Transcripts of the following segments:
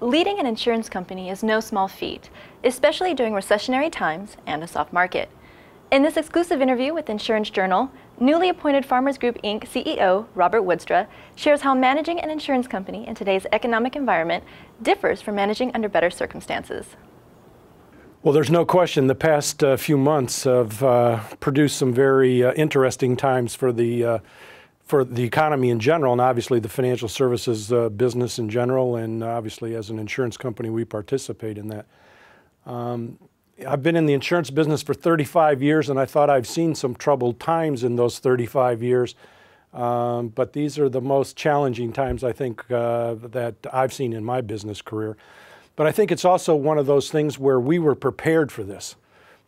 Leading an insurance company is no small feat, especially during recessionary times and a soft market. In this exclusive interview with Insurance Journal, newly appointed Farmers Group, Inc. CEO Robert Woudstra shares how managing an insurance company in today's economic environment differs from managing under better circumstances. Well, there's no question the past few months have produced some very interesting times for the economy in general, and obviously the financial services business in general, and obviously as an insurance company we participate in that. I've been in the insurance business for 35 years, and I thought I've seen some troubled times in those 35 years, but these are the most challenging times I think that I've seen in my business career. But I think it's also one of those things where we were prepared for this.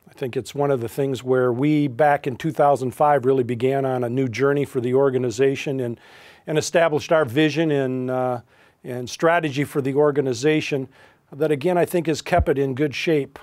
I think it's one of the things where we, back in 2005, really began on a new journey for the organization and established our vision and strategy for the organization that, again, I think has kept it in good shape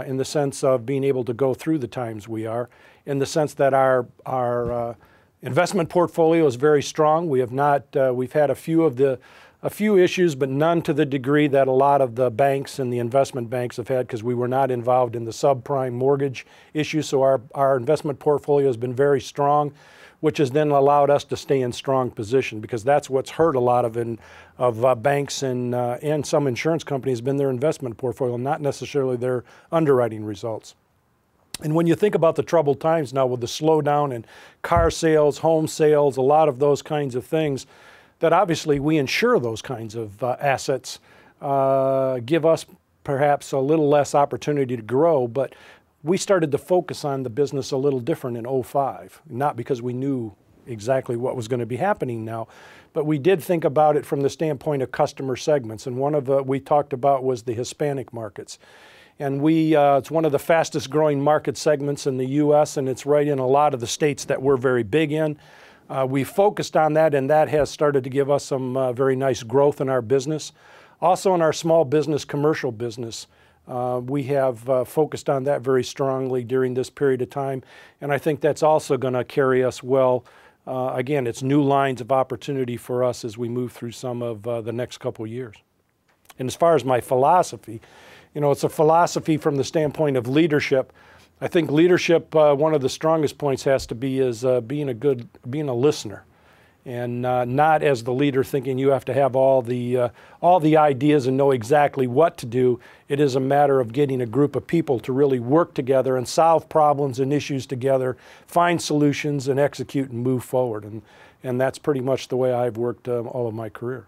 in the sense of being able to go through the times we are, in the sense that our investment portfolio is very strong. We have not, we've had a few issues, but none to the degree that a lot of the banks and the investment banks have had, because we were not involved in the subprime mortgage issue. So our investment portfolio has been very strong, which has then allowed us to stay in strong position, because that's what's hurt a lot of banks and some insurance companies, been their investment portfolio, not necessarily their underwriting results. And when you think about the troubled times now with the slowdown in car sales, home sales, a lot of those kinds of things, that obviously we insure those kinds of assets, give us perhaps a little less opportunity to grow, but we started to focus on the business a little different in '05, not because we knew exactly what was going to be happening now, but we did think about it from the standpoint of customer segments, and one of the we talked about was the Hispanic markets. And it's one of the fastest growing market segments in the U.S., and it's right in a lot of the states that we're very big in. We focused on that, and that has started to give us some very nice growth in our business. Also in our small business, commercial business, we have focused on that very strongly during this period of time, and I think that's also going to carry us well. Again, it's new lines of opportunity for us as we move through some of the next couple of years. And as far as my philosophy, you know, it's a philosophy from the standpoint of leadership. I think leadership, one of the strongest points has to be is being a listener, and not as the leader thinking you have to have all the ideas and know exactly what to do. It is a matter of getting a group of people to really work together and solve problems and issues together, find solutions and execute and move forward. And that's pretty much the way I've worked all of my career.